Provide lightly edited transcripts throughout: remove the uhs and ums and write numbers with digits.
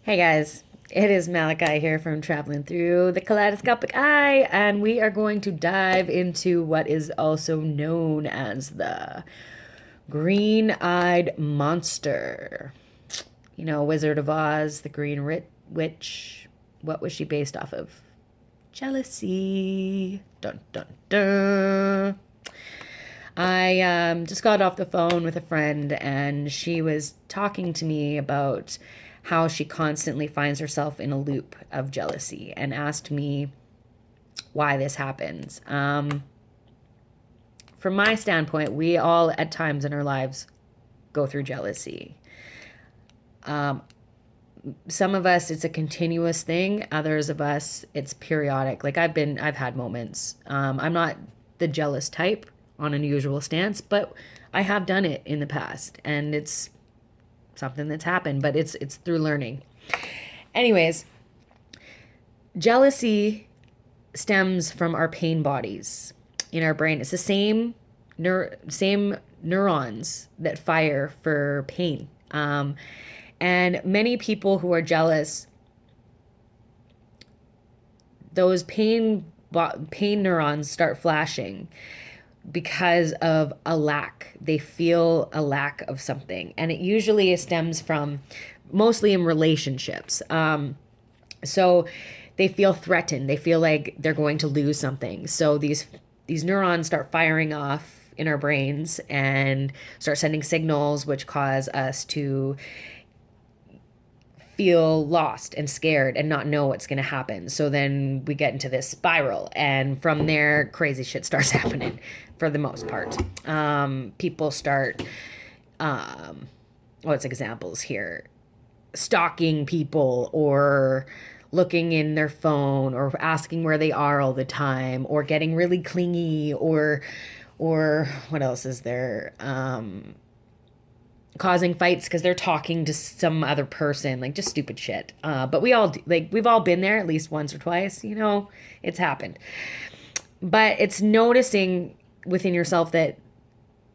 Hey guys, it is Malachi here from Traveling Through the Kaleidoscopic Eye, and we are going to dive into what is also known as the Green Eyed Monster. You know, Wizard of Oz, the Witch. What was she based off of? Jealousy. Dun dun dun. I just got off the phone with a friend, and she was talking to me about how she constantly finds herself in a loop of jealousy and asked me why this happens. From my standpoint, we all at times in our lives go through jealousy. Some of us it's a continuous thing, others of us it's periodic. Like I've had moments. I'm not the jealous type on an usual stance, but I have done it in the past, and it's something that's happened, but it's through learning. Anyways, jealousy stems from our pain bodies in our brain. It's the same neurons that fire for pain. And many people who are jealous, those pain neurons start flashing because of a lack. They feel a lack of something, and it usually stems from mostly in relationships. So they feel threatened. They feel like they're going to lose something. So these neurons start firing off in our brains and start sending signals, which cause us to feel lost and scared and not know what's going to happen. So then we get into this spiral, and from there, crazy shit starts happening for the most part. People start, what's examples here? Stalking people, or looking in their phone, or asking where they are all the time, or getting really clingy, or what else is there? Causing fights because they're talking to some other person, like just stupid shit. But we've all been there at least once or twice. It's happened. But it's noticing within yourself that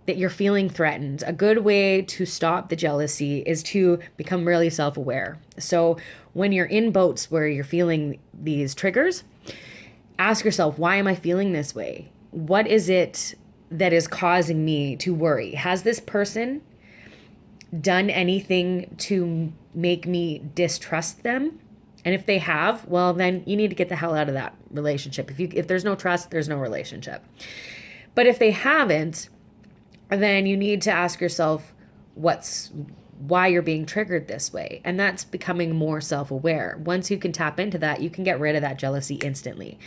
you're feeling threatened. A good way to stop the jealousy is to become really self-aware. So when you're in boats where you're feeling these triggers, ask yourself, why am I feeling this way? What is it that is causing me to worry? Has this person done anything to make me distrust them? And if they have, well, then you need to get the hell out of that relationship. If there's no trust, there's no relationship. But if they haven't, then you need to ask yourself why you're being triggered this way. And that's becoming more self-aware. Once you can tap into that, you can get rid of that jealousy instantly.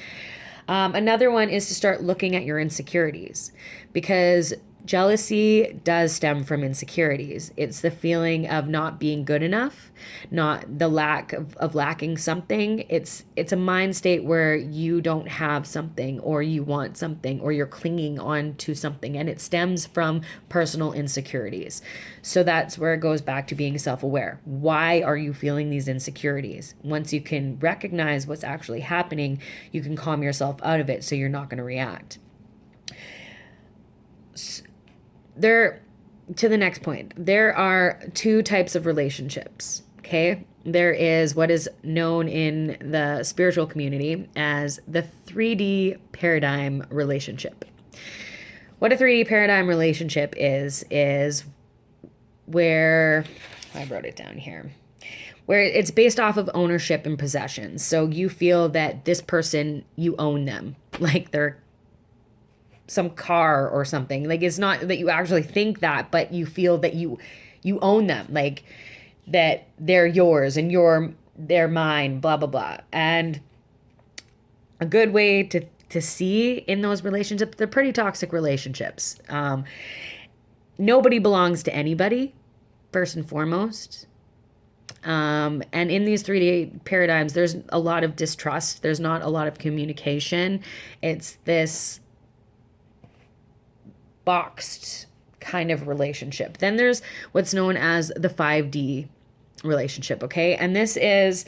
Another one is to start looking at your insecurities, because jealousy does stem from insecurities. It's the feeling of not being good enough, not the lack of lacking something. It's a mind state where you don't have something, or you want something, or you're clinging on to something, and it stems from personal insecurities. So that's where it goes back to being self-aware. Why are you feeling these insecurities? Once you can recognize what's actually happening, you can calm yourself out of it so you're not going to react. To the next point, there are two types of relationships. Okay, there is what is known in the spiritual community as the 3D paradigm relationship. What a 3D paradigm relationship is where, I wrote it down here, where it's based off of ownership and possession. So you feel that this person, you own them, like they're some car or something. Like, it's not that you actually think that, but you feel that you own them, like that they're yours and they're mine, blah blah blah. And a good way to see in those relationships, they're pretty toxic relationships. Nobody belongs to anybody, first and foremost. And in these 3D paradigms, there's a lot of distrust. There's not a lot of communication. It's this boxed kind of relationship. Then there's what's known as the 5D relationship, okay? And this is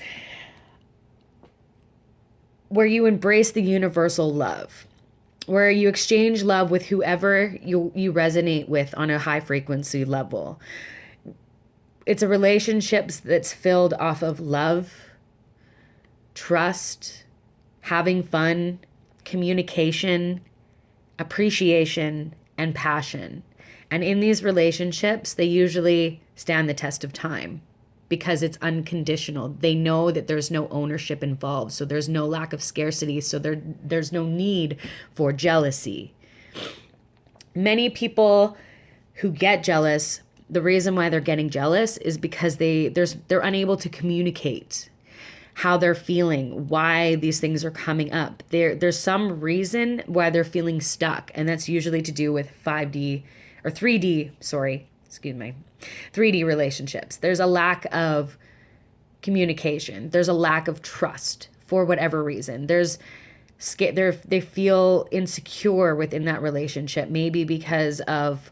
where you embrace the universal love, where you exchange love with whoever you resonate with on a high frequency level. It's a relationship that's filled off of love, trust, having fun, communication, appreciation, and passion. And in these relationships, they usually stand the test of time because it's unconditional. They know that there's no ownership involved, so there's no lack of scarcity, so there's no need for jealousy. Many people who get jealous, the reason why they're getting jealous is because they're unable to communicate how they're feeling, why these things are coming up. There's some reason why they're feeling stuck, and that's usually to do with 5D or 3D, 3D relationships. There's a lack of communication. There's a lack of trust for whatever reason. They feel insecure within that relationship, maybe because of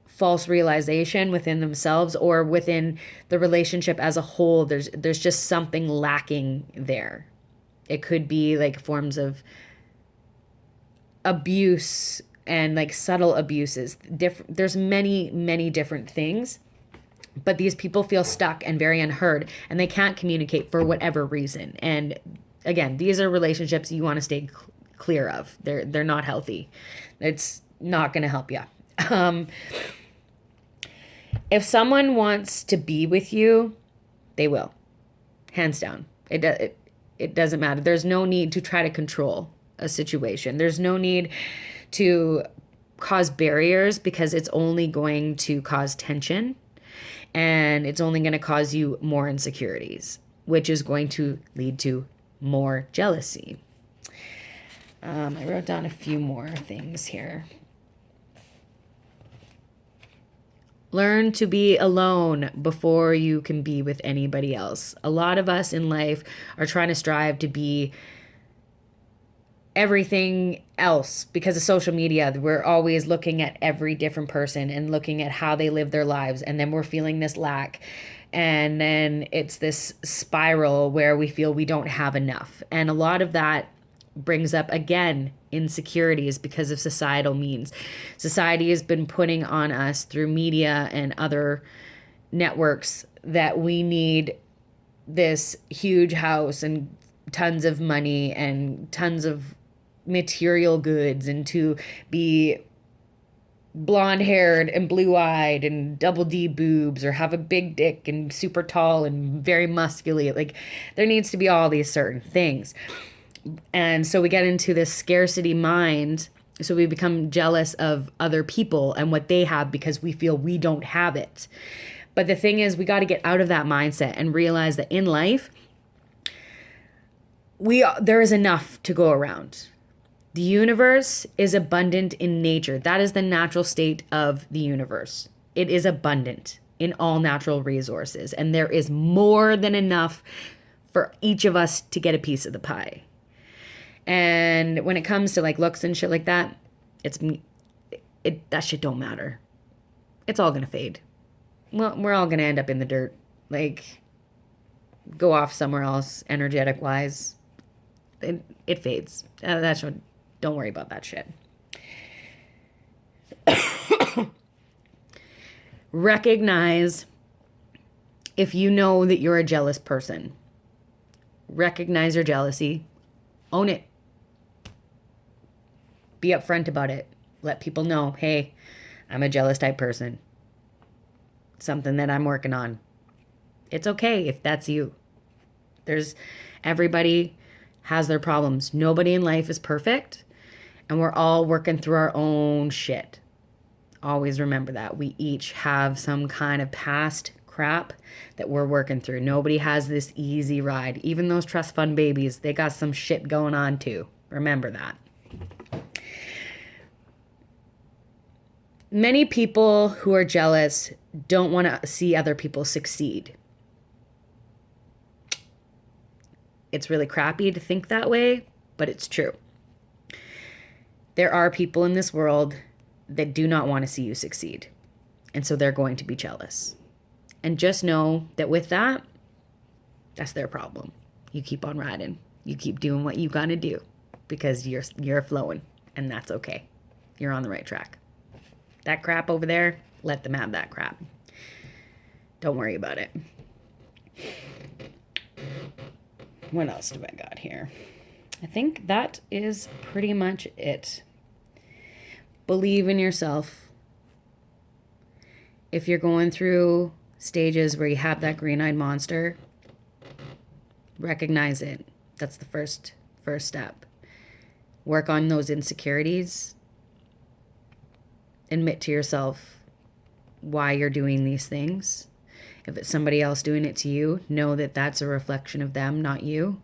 false realization within themselves or within the relationship as a whole. There's just something lacking there. It could be like forms of abuse and like subtle abuses. There's many different things, but these people feel stuck and very unheard, and they can't communicate for whatever reason. And again, these are relationships you want to stay clear of. They're not healthy. It's not going to help you. If someone wants to be with you, they will. Hands down. It doesn't matter. There's no need to try to control a situation. There's no need to cause barriers because it's only going to cause tension and it's only going to cause you more insecurities, which is going to lead to more jealousy. I wrote down a few more things here. Learn to be alone before you can be with anybody else. A lot of us in life are trying to strive to be everything else because of social media. We're always looking at every different person and looking at how they live their lives. And then we're feeling this lack. And then it's this spiral where we feel we don't have enough. And a lot of that brings up, again, insecurities because of societal means. Society has been putting on us through media and other networks that we need this huge house and tons of money and tons of material goods and to be blonde haired and blue eyed and double D boobs or have a big dick and super tall and very muscular. Like there needs to be all these certain things. And so we get into this scarcity mind. So we become jealous of other people and what they have because we feel we don't have it. But the thing is, we got to get out of that mindset and realize that in life, there is enough to go around. The universe is abundant in nature. That is the natural state of the universe. It is abundant in all natural resources. And there is more than enough for each of us to get a piece of the pie. And when it comes to like looks and shit like that, that shit don't matter. It's all gonna fade. Well, we're all gonna end up in the dirt. Like, go off somewhere else, energetic wise. It fades. Don't worry about that shit. Recognize if you know that you're a jealous person. Recognize your jealousy. Own it. Be upfront about it. Let people know, hey, I'm a jealous type person. Something that I'm working on. It's okay if that's you. Everybody has their problems. Nobody in life is perfect. And we're all working through our own shit. Always remember that. We each have some kind of past crap that we're working through. Nobody has this easy ride. Even those trust fund babies, they got some shit going on too. Remember that. Many people who are jealous don't want to see other people succeed. It's really crappy to think that way, but it's true. There are people in this world that do not want to see you succeed. And so they're going to be jealous. And just know that with that, that's their problem. You keep on riding. You keep doing what you got to do because you're flowing, and that's okay. You're on the right track. That crap over there, let them have that crap. Don't worry about it. What else do I got here? I think that is pretty much it. Believe in yourself. If you're going through stages where you have that green-eyed monster, recognize it. That's the first step. Work on those insecurities. Admit to yourself why you're doing these things. If it's somebody else doing it to you, know that that's a reflection of them, not you.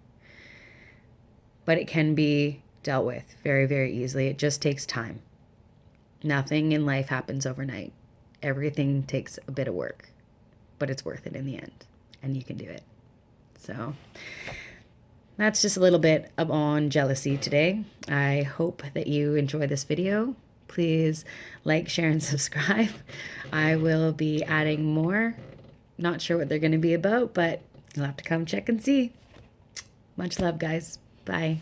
But it can be dealt with very, very easily. It just takes time. Nothing in life happens overnight. Everything takes a bit of work, but it's worth it in the end, and you can do it. So that's just a little bit on jealousy today. I hope that you enjoy this video. Please like, share, and subscribe. I will be adding more. Not sure what they're going to be about, but you'll have to come check and see. Much love, guys. Bye.